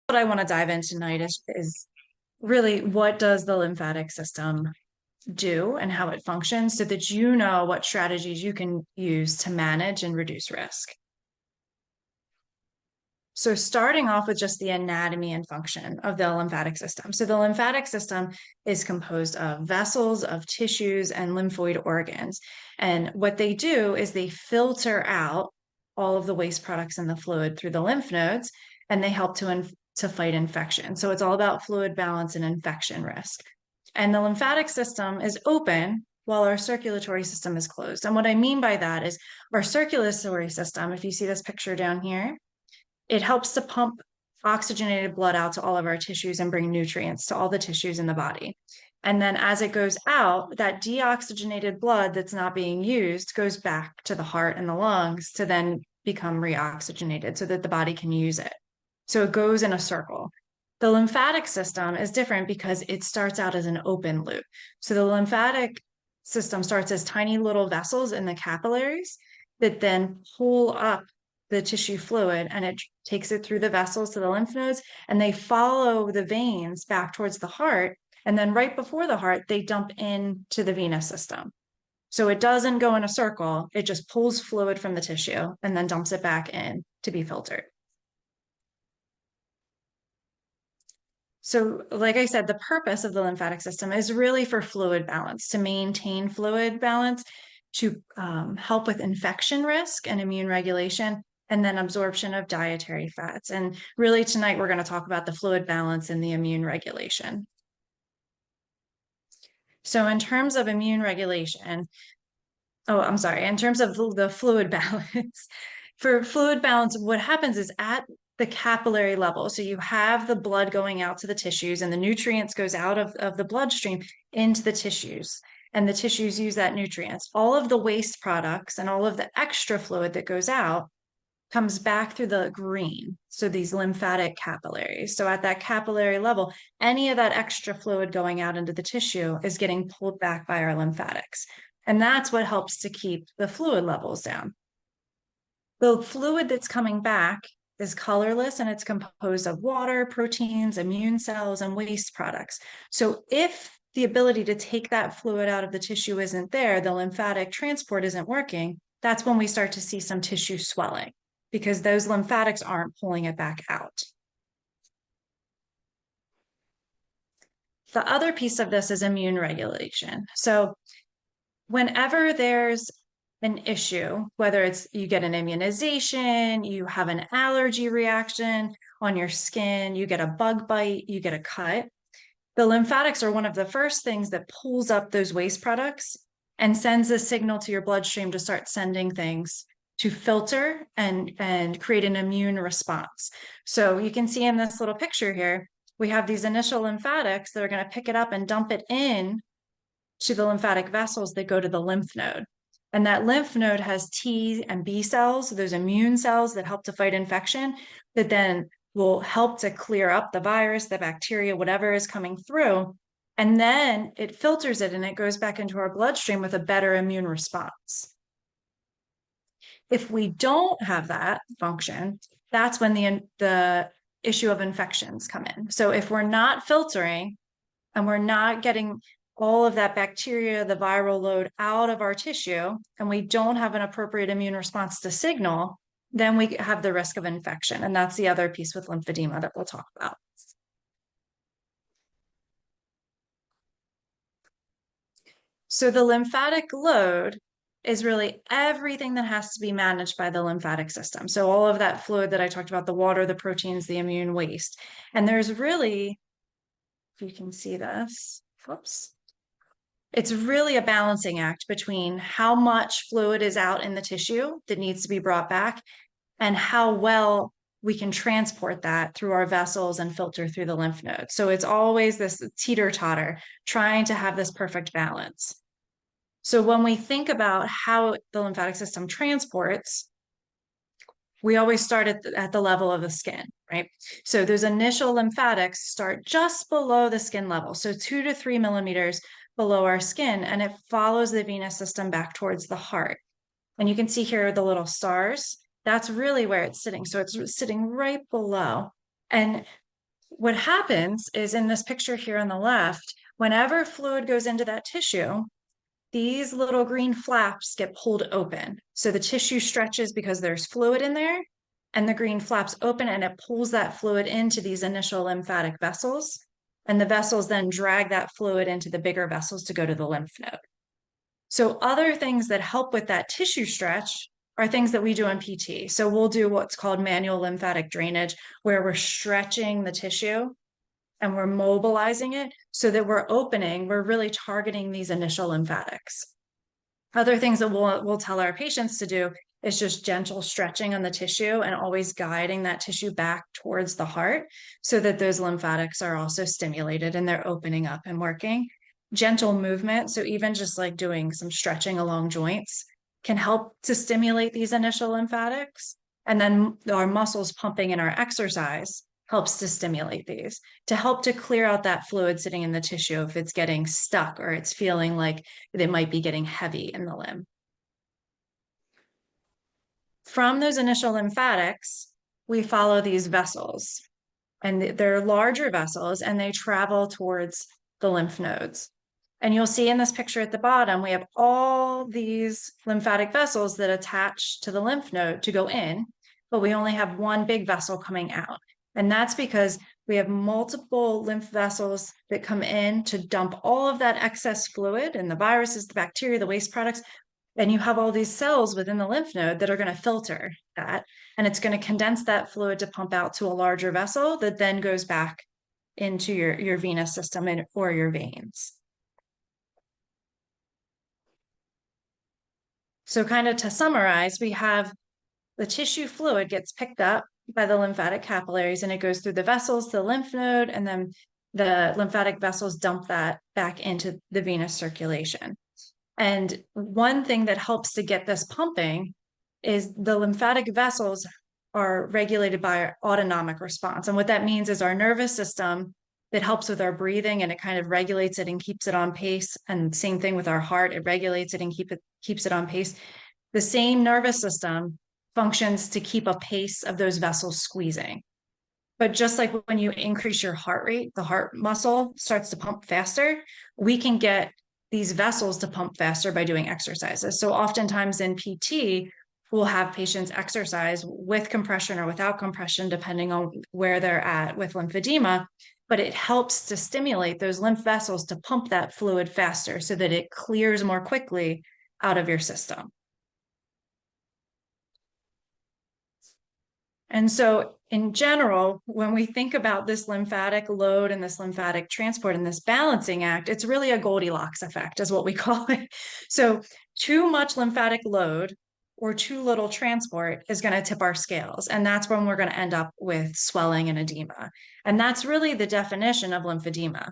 what I want to dive into tonight is really what does the lymphatic system do and how it functions so that you know what strategies you can use to manage and reduce risk. So starting off with just the anatomy and function of the lymphatic system. So the lymphatic system is composed of vessels, of tissues, and lymphoid organs. And what they do is they filter out all of the waste products in the fluid through the lymph nodes, and they help to fight infection. So it's all about fluid balance and infection risk. And the lymphatic system is open while our circulatory system is closed. And what I mean by that is our circulatory system, if you see this picture down here, it helps to pump oxygenated blood out to all of our tissues and bring nutrients to all the tissues in the body. And then as it goes out, that deoxygenated blood that's not being used goes back to the heart and the lungs to then become reoxygenated so that the body can use it. So it goes in a circle. The lymphatic system is different because it starts out as an open loop. So the lymphatic system starts as tiny little vessels in the capillaries that then pull up the tissue fluid and it takes it through the vessels to the lymph nodes, and they follow the veins back towards the heart. And then right before the heart, they dump into the venous system. So it doesn't go in a circle. It just pulls fluid from the tissue and then dumps it back in to be filtered. So like I said, the purpose of the lymphatic system is really for fluid balance, to maintain fluid balance, to help with infection risk and immune regulation, and then absorption of dietary fats. And really tonight, we're going to talk about the fluid balance and the immune regulation. So in terms of immune regulation, in terms of the fluid balance, for fluid balance, what happens is at the capillary level, so you have the blood going out to the tissues and the nutrients goes out of the bloodstream into the tissues, and the tissues use that nutrients. All of the waste products and all of the extra fluid that goes out comes back through the green, so these lymphatic capillaries. So at that capillary level, any of that extra fluid going out into the tissue is getting pulled back by our lymphatics. And that's what helps to keep the fluid levels down. The fluid that's coming back is colorless and it's composed of water, proteins, immune cells, and waste products. So if the ability to take that fluid out of the tissue isn't there, the lymphatic transport isn't working, that's when we start to see some tissue swelling because those lymphatics aren't pulling it back out. The other piece of this is immune regulation. So whenever there's an issue, whether it's you get an immunization, you have an allergy reaction on your skin, you get a bug bite, you get a cut, the lymphatics are one of the first things that pulls up those waste products and sends a signal to your bloodstream to start sending things to filter and create an immune response. So you can see in this little picture here, we have these initial lymphatics that are going to pick it up and dump it in to the lymphatic vessels that go to the lymph node. And that lymph node has T and B cells, those immune cells that help to fight infection, that then will help to clear up the virus, the bacteria, whatever is coming through. And then it filters it and it goes back into our bloodstream with a better immune response. If we don't have that function, that's when the issue of infections come in. So if we're not filtering and we're not getting all of that bacteria, the viral load out of our tissue, and we don't have an appropriate immune response to signal, then we have the risk of infection. And that's the other piece with lymphedema that we'll talk about. So the lymphatic load is really everything that has to be managed by the lymphatic system. So all of that fluid that I talked about, the water, the proteins, the immune waste. And there's really, if you can see this, whoops. It's really a balancing act between how much fluid is out in the tissue that needs to be brought back and how well we can transport that through our vessels and filter through the lymph nodes. So it's always this teeter-totter, trying to have this perfect balance. So when we think about how the lymphatic system transports, we always start at the level of the skin, right? So those initial lymphatics start just below the skin level, so 2 to 3 millimeters below our skin, and it follows the venous system back towards the heart. And you can see here the little stars. That's really where it's sitting. So it's sitting right below. And What happens is in this picture here on the left, whenever fluid goes into that tissue, these little green flaps get pulled open. So the tissue stretches because there's fluid in there, and the green flaps open and it pulls that fluid into these initial lymphatic vessels. And the vessels then drag that fluid into the bigger vessels to go to the lymph node. So other things that help with that tissue stretch are things that we do in PT. So we'll do what's called manual lymphatic drainage, where we're stretching the tissue and we're mobilizing it so that we're really targeting these initial lymphatics. Other things that we'll tell our patients to do is just gentle stretching on the tissue and always guiding that tissue back towards the heart so that those lymphatics are also stimulated and they're opening up and working. Gentle movement, so even just like doing some stretching along joints can help to stimulate these initial lymphatics. And then our muscles pumping in our exercise helps to stimulate these to help to clear out that fluid sitting in the tissue if it's getting stuck or it's feeling like it might be getting heavy in the limb. From those initial lymphatics, we follow these vessels, and they're larger vessels and they travel towards the lymph nodes. And you'll see in this picture at the bottom, we have all these lymphatic vessels that attach to the lymph node to go in, but we only have one big vessel coming out. And that's because we have multiple lymph vessels that come in to dump all of that excess fluid and the viruses, the bacteria, the waste products. And you have all these cells within the lymph node that are going to filter that. And it's going to condense that fluid to pump out to a larger vessel that then goes back into your venous system or your veins. So kind of to summarize, we have the tissue fluid gets picked up by the lymphatic capillaries and it goes through the vessels to the lymph node, and then the lymphatic vessels dump that back into the venous circulation. And one thing that helps to get this pumping is the lymphatic vessels are regulated by our autonomic response. And what that means is our nervous system that helps with our breathing, and it kind of regulates it and keeps it on pace. And same thing with our heart, it regulates it and keeps it on pace. The same nervous system functions to keep a pace of those vessels squeezing. But just like when you increase your heart rate, the heart muscle starts to pump faster. We can get these vessels to pump faster by doing exercises. So oftentimes in PT, we'll have patients exercise with compression or without compression, depending on where they're at with lymphedema. But it helps to stimulate those lymph vessels to pump that fluid faster so that it clears more quickly out of your system. And so in general, when we think about this lymphatic load and this lymphatic transport and this balancing act, it's really a Goldilocks effect is what we call it. So too much lymphatic load or too little transport is going to tip our scales. And that's when we're going to end up with swelling and edema. And that's really the definition of lymphedema.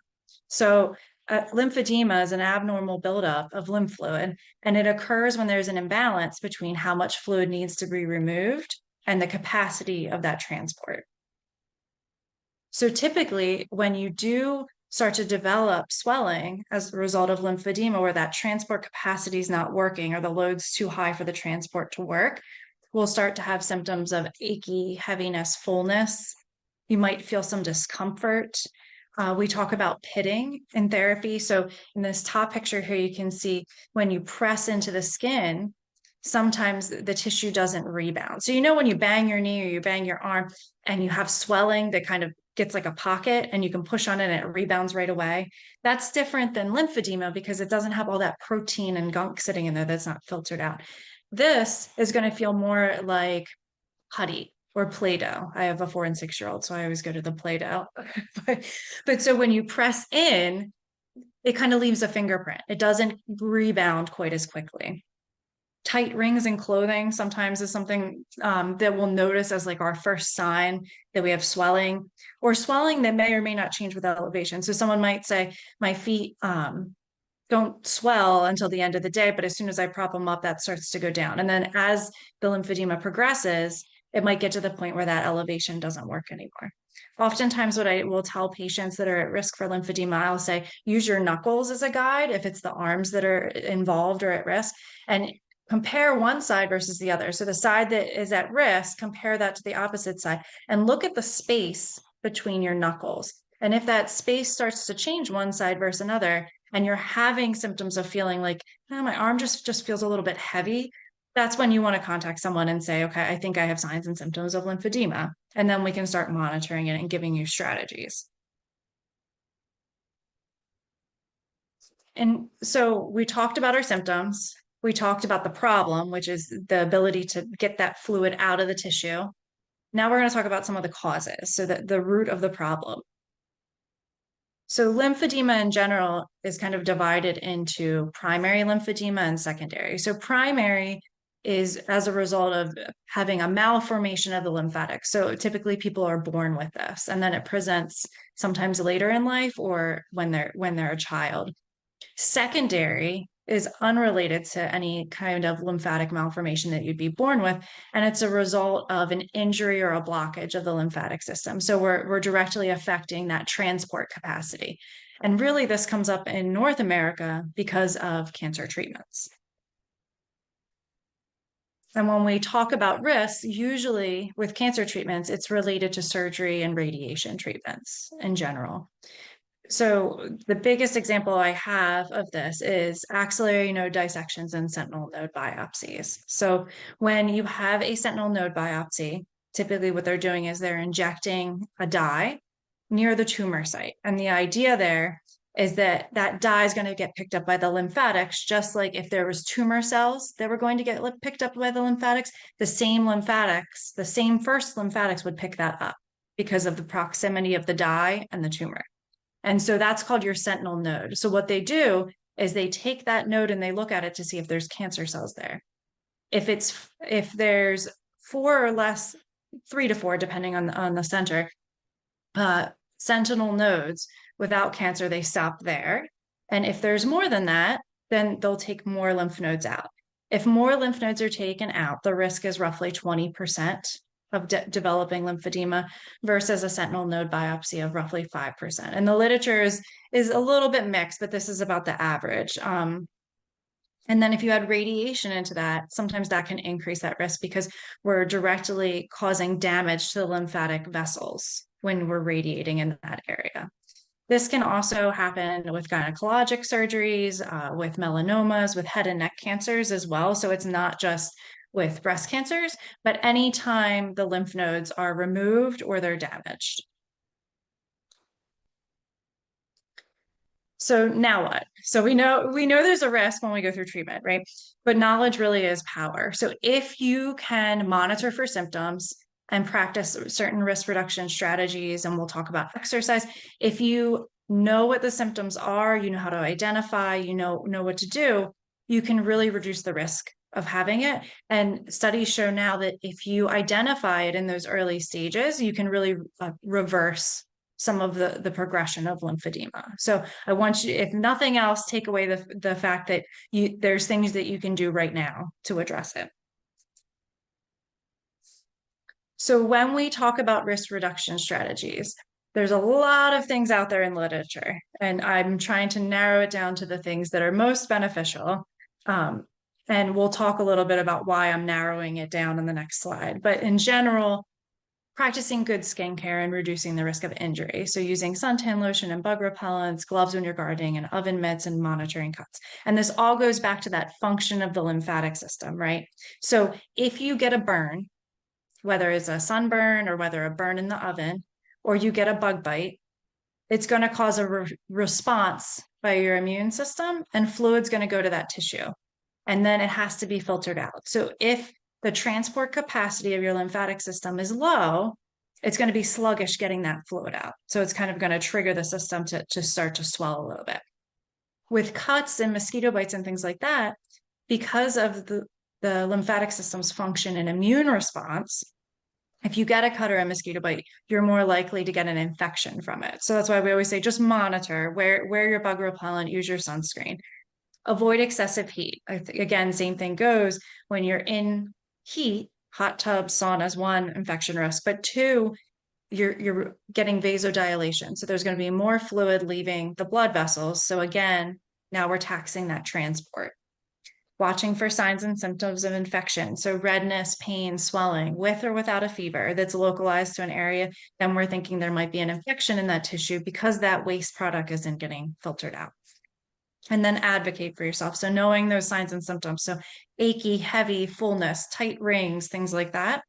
So lymphedema is an abnormal buildup of lymph fluid, and it occurs when there's an imbalance between how much fluid needs to be removed and the capacity of that transport. So typically, when you do start to develop swelling as a result of lymphedema, where that transport capacity is not working or the load's too high for the transport to work, we'll start to have symptoms of achy, heaviness, fullness. You might feel some discomfort. We talk about pitting in therapy. So in this top picture here, you can see when you press into the skin, sometimes the tissue doesn't rebound. So, when you bang your knee or you bang your arm and you have swelling that kind of gets like a pocket and you can push on it and it rebounds right away. That's different than lymphedema because it doesn't have all that protein and gunk sitting in there that's not filtered out. This is going to feel more like putty or Play-Doh. I have a 4 and 6-year-old, so I always go to the Play-Doh. but so when you press in, it kind of leaves a fingerprint. It doesn't rebound quite as quickly. Tight rings in clothing sometimes is something that we'll notice as like our first sign that we have swelling, or swelling that may or may not change with elevation. So someone might say, my feet don't swell until the end of the day, but as soon as I prop them up, that starts to go down. And then as the lymphedema progresses, it might get to the point where that elevation doesn't work anymore. Oftentimes what I will tell patients that are at risk for lymphedema, I'll say, use your knuckles as a guide if it's the arms that are involved or at risk, and compare one side versus the other. So the side that is at risk, compare that to the opposite side and look at the space between your knuckles. And if that space starts to change one side versus another, and you're having symptoms of feeling like, oh, my arm just feels a little bit heavy, that's when you want to contact someone and say, okay, I think I have signs and symptoms of lymphedema. And then we can start monitoring it and giving you strategies. And so we talked about our symptoms. We talked about the problem, which is the ability to get that fluid out of the tissue. Now we're going to talk about some of the causes, so that the root of the problem. So lymphedema in general is kind of divided into primary lymphedema and secondary. So primary is as a result of having a malformation of the lymphatics. So typically people are born with this, and then it presents sometimes later in life or when they're a child. Secondary is unrelated to any kind of lymphatic malformation that you'd be born with, and it's a result of an injury or a blockage of the lymphatic system. So we're directly affecting that transport capacity. And really, this comes up in North America because of cancer treatments. And when we talk about risks, usually with cancer treatments, it's related to surgery and radiation treatments in general. So the biggest example I have of this is axillary node dissections and sentinel node biopsies. So when you have a sentinel node biopsy, typically what they're doing is they're injecting a dye near the tumor site. And the idea there is that that dye is going to get picked up by the lymphatics, just like if there was tumor cells that were going to get picked up by the lymphatics, the same first lymphatics would pick that up because of the proximity of the dye and the tumor. And so that's called your sentinel node. So what they do is they take that node and they look at it to see if there's cancer cells there. If there's four or less, 3 to 4, depending on the center, sentinel nodes without cancer, they stop there. And if there's more than that, then they'll take more lymph nodes out. If more lymph nodes are taken out, the risk is roughly 20% of developing lymphedema versus a sentinel node biopsy of roughly 5%. And the literature is a little bit mixed, but this is about the average. And then if you add radiation into that, sometimes that can increase that risk because we're directly causing damage to the lymphatic vessels when we're radiating in that area. This can also happen with gynecologic surgeries, with melanomas, with head and neck cancers as well. So it's not just with breast cancers, but anytime the lymph nodes are removed or they're damaged. So now what? So we know there's a risk when we go through treatment, right? But knowledge really is power. So if you can monitor for symptoms and practice certain risk reduction strategies, and we'll talk about exercise, if you know what the symptoms are, you know how to identify, you know what to do, you can really reduce the risk of having it. And studies show now that if you identify it in those early stages, you can really reverse some of the progression of lymphedema. So I want you, if nothing else, take away the fact that there's things that you can do right now to address it. So when we talk about risk reduction strategies, there's a lot of things out there in literature, and I'm trying to narrow it down to the things that are most beneficial. And we'll talk a little bit about why I'm narrowing it down in the next slide. But in general, practicing good skincare and reducing the risk of injury. So using suntan lotion and bug repellents, gloves when you're gardening, and oven mitts, and monitoring cuts. And this all goes back to that function of the lymphatic system, right? So if you get a burn, whether it's a sunburn or whether a burn in the oven, or you get a bug bite, it's going to cause a response by your immune system, and fluid's going to go to that tissue. And then it has to be filtered out. So if the transport capacity of your lymphatic system is low, it's going to be sluggish getting that fluid out. So it's kind of going to trigger the system to start to swell a little bit. With cuts and mosquito bites and things like that, because of the lymphatic system's function and immune response, if you get a cut or a mosquito bite, you're more likely to get an infection from it. So that's why we always say just monitor, wear your bug repellent, use your sunscreen. Avoid excessive heat. Again, same thing goes when you're in heat, hot tubs, saunas, 1, infection risk, but 2, you're getting vasodilation. So there's going to be more fluid leaving the blood vessels. So again, now we're taxing that transport. watching for signs and symptoms of infection. So redness, pain, swelling, with or without a fever that's localized to an area, then we're thinking there might be an infection in that tissue because that waste product isn't getting filtered out. And then advocate for yourself. So knowing those signs and symptoms. So achy, heavy, fullness, tight rings, things like that.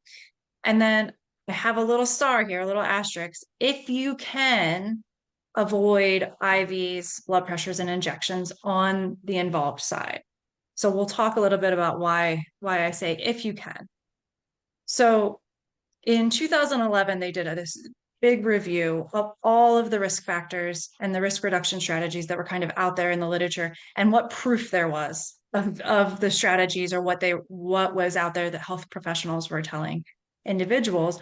And then I have a little star here, a little asterisk. If you can avoid IVs, blood pressures, and injections on the involved side. So we'll talk a little bit about why I say if you can. So in 2011, they did this big review of all of the risk factors and the risk reduction strategies that were kind of out there in the literature and what proof there was of the strategies or what was out there that health professionals were telling individuals.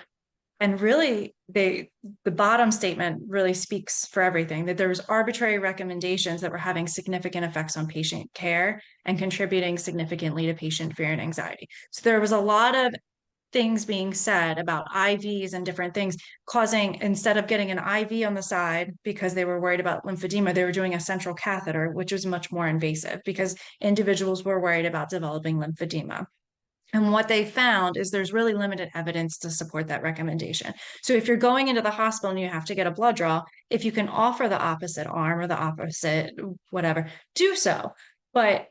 And really, the bottom statement really speaks for everything, that there was arbitrary recommendations that were having significant effects on patient care and contributing significantly to patient fear and anxiety. So there was a lot of things being said about IVs and different things causing, instead of getting an IV on the side because they were worried about lymphedema, they were doing a central catheter, which was much more invasive because individuals were worried about developing lymphedema. And what they found is there's really limited evidence to support that recommendation. So if you're going into the hospital and you have to get a blood draw, if you can offer the opposite arm or the opposite whatever, do so. But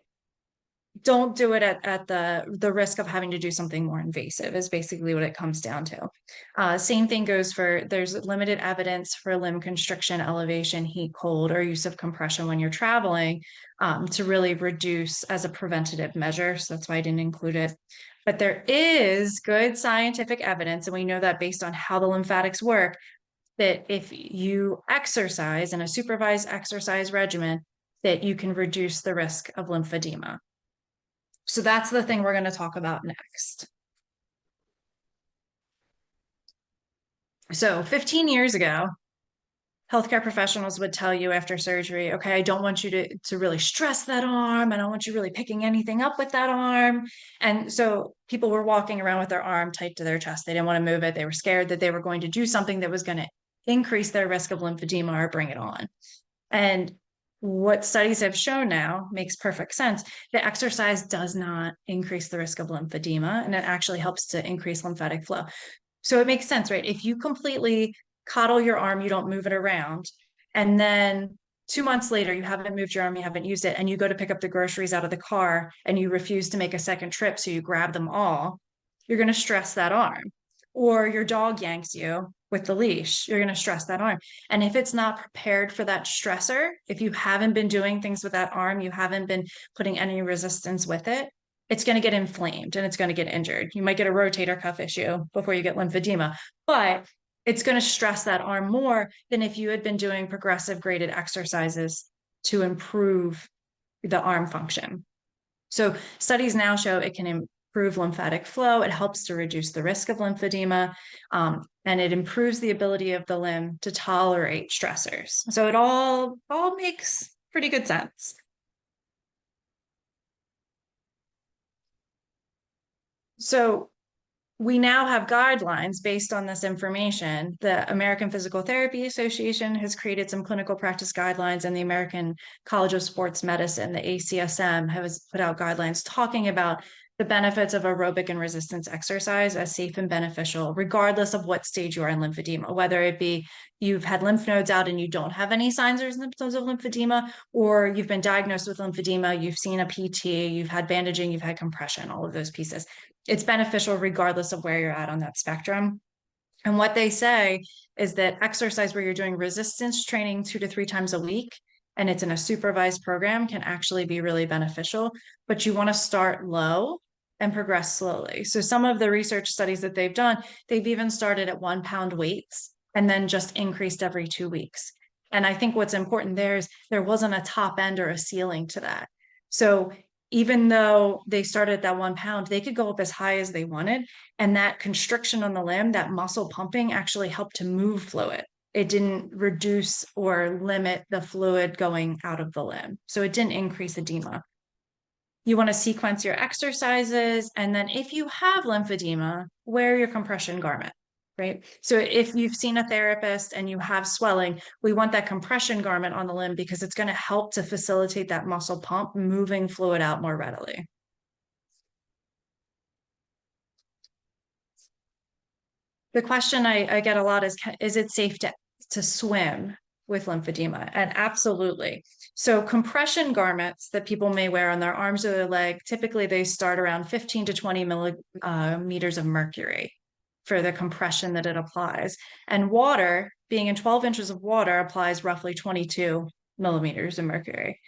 don't do it at the risk of having to do something more invasive is basically what it comes down to. Same thing goes for, there's limited evidence for limb constriction, elevation, heat, cold, or use of compression when you're traveling to really reduce as a preventative measure. So that's why I didn't include it. But there is good scientific evidence, and we know that based on how the lymphatics work, that if you exercise in a supervised exercise regimen, that you can reduce the risk of lymphedema. So that's the thing we're going to talk about next. So 15 years ago, healthcare professionals would tell you after surgery, okay, I don't want you to really stress that arm. I don't want you really picking anything up with that arm. And so people were walking around with their arm tight to their chest. They didn't want to move it. They were scared that they were going to do something that was going to increase their risk of lymphedema or bring it on. And what studies have shown now makes perfect sense that exercise does not increase the risk of lymphedema, and it actually helps to increase lymphatic flow. So it makes sense, right? If you completely coddle your arm, you don't move it around, and then 2 months later, you haven't moved your arm, you haven't used it, and you go to pick up the groceries out of the car and you refuse to make a second trip, so you grab them all, you're going to stress that arm. Or your dog yanks you with the leash, you're going to stress that arm. And if it's not prepared for that stressor, if you haven't been doing things with that arm, you haven't been putting any resistance with it, it's going to get inflamed and it's going to get injured. You might get a rotator cuff issue before you get lymphedema, but it's going to stress that arm more than if you had been doing progressive graded exercises to improve the arm function. So studies now show it can improve lymphatic flow. It helps to reduce the risk of lymphedema, and it improves the ability of the limb to tolerate stressors. So it all makes pretty good sense. So we now have guidelines based on this information. The American Physical Therapy Association has created some clinical practice guidelines, and the American College of Sports Medicine, the ACSM, has put out guidelines talking about the benefits of aerobic and resistance exercise as safe and beneficial, regardless of what stage you are in lymphedema, whether it be you've had lymph nodes out and you don't have any signs or symptoms of lymphedema, or you've been diagnosed with lymphedema, you've seen a PT, you've had bandaging, you've had compression, all of those pieces. It's beneficial regardless of where you're at on that spectrum. And what they say is that exercise where you're doing resistance training 2 to 3 times a week, and it's in a supervised program, can actually be really beneficial, but you want to start low and progress slowly. So some of the research studies that they've done, they've even started at 1 pound weights and then just increased every 2 weeks. And I think what's important there is there wasn't a top end or a ceiling to that. So even though they started at that 1 pound, they could go up as high as they wanted. And that constriction on the limb, that muscle pumping, actually helped to move fluid. It didn't reduce or limit the fluid going out of the limb. So it didn't increase edema. You want to sequence your exercises. And then if you have lymphedema, wear your compression garment, right? So if you've seen a therapist and you have swelling, we want that compression garment on the limb because it's going to help to facilitate that muscle pump, moving fluid out more readily. The question I get a lot is it safe to swim with lymphedema? And absolutely. So compression garments that people may wear on their arms or their leg, typically they start around 15 to 20 millimeters of mercury for the compression that it applies. And water, being in 12 inches of water, applies roughly 22 millimeters of mercury.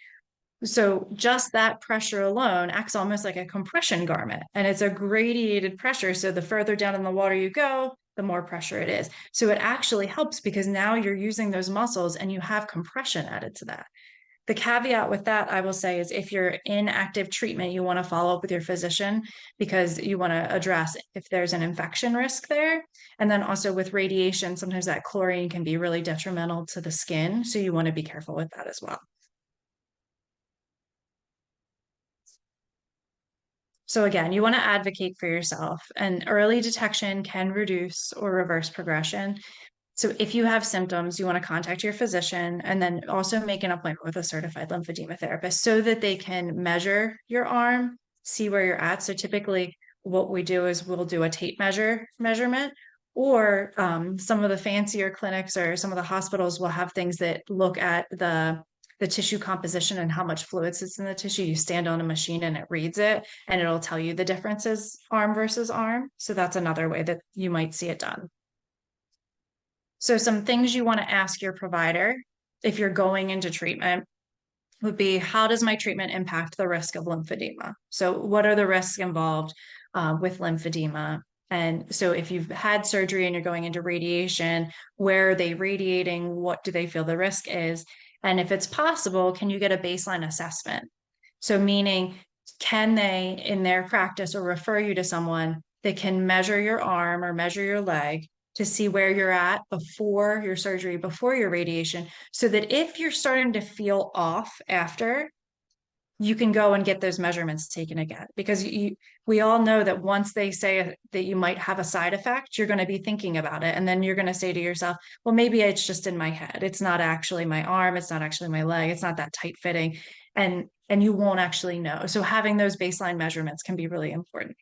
So just that pressure alone acts almost like a compression garment, and it's a gradiated pressure. So the further down in the water you go, the more pressure it is. So it actually helps because now you're using those muscles and you have compression added to that. The caveat with that, I will say, is if you're in active treatment, you want to follow up with your physician because you want to address if there's an infection risk there. And then also with radiation, sometimes that chlorine can be really detrimental to the skin. So you want to be careful with that as well. So again, you want to advocate for yourself, and early detection can reduce or reverse progression. So if you have symptoms, you want to contact your physician and then also make an appointment with a certified lymphedema therapist so that they can measure your arm, see where you're at. So typically what we do is we'll do a tape measurement, or some of the fancier clinics or some of the hospitals will have things that look at the tissue composition and how much fluid sits in the tissue. You stand on a machine and it reads it, and it'll tell you the differences arm versus arm. So that's another way that you might see it done. So some things you want to ask your provider if you're going into treatment would be, how does my treatment impact the risk of lymphedema? So what are the risks involved with lymphedema? And so if you've had surgery and you're going into radiation, where are they radiating? What do they feel the risk is? And if it's possible, can you get a baseline assessment? So meaning, can they, in their practice, or refer you to someone that can measure your arm or measure your leg to see where you're at before your surgery, before your radiation, so that if you're starting to feel off after, you can go and get those measurements taken again. Because we all know that once they say that you might have a side effect, you're going to be thinking about it. And then you're going to say to yourself, well, maybe it's just in my head. It's not actually my arm. It's not actually my leg. It's not that tight fitting. And you won't actually know. So having those baseline measurements can be really important.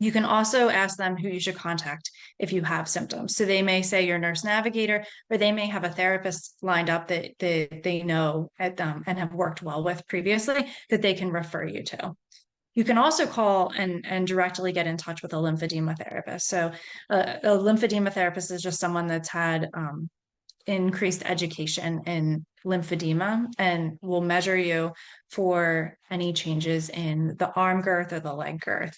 You can also ask them who you should contact if you have symptoms. So they may say your nurse navigator, or they may have a therapist lined up that they know at them and have worked well with previously that they can refer you to. You can also call and directly get in touch with a lymphedema therapist. So a lymphedema therapist is just someone that's had increased education in lymphedema and will measure you for any changes in the arm girth or the leg girth.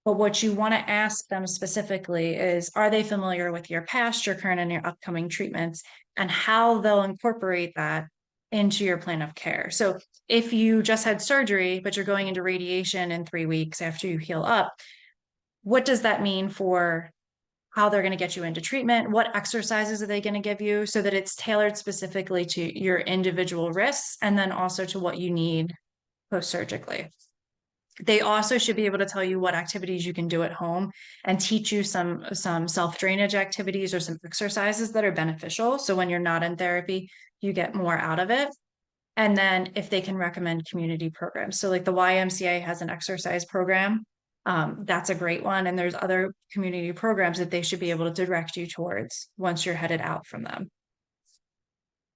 But what you want to ask them specifically is, are they familiar with your past, your current, and your upcoming treatments, and how they'll incorporate that into your plan of care? So if you just had surgery, but you're going into radiation in 3 weeks after you heal up, what does that mean for how they're going to get you into treatment? What exercises are they going to give you so that it's tailored specifically to your individual risks, and then also to what you need post-surgically? They also should be able to tell you what activities you can do at home and teach you some self-drainage activities or some exercises that are beneficial. So when you're not in therapy, you get more out of it. And then if they can recommend community programs. So like the YMCA has an exercise program. That's a great one. And there's other community programs that they should be able to direct you towards once you're headed out from them.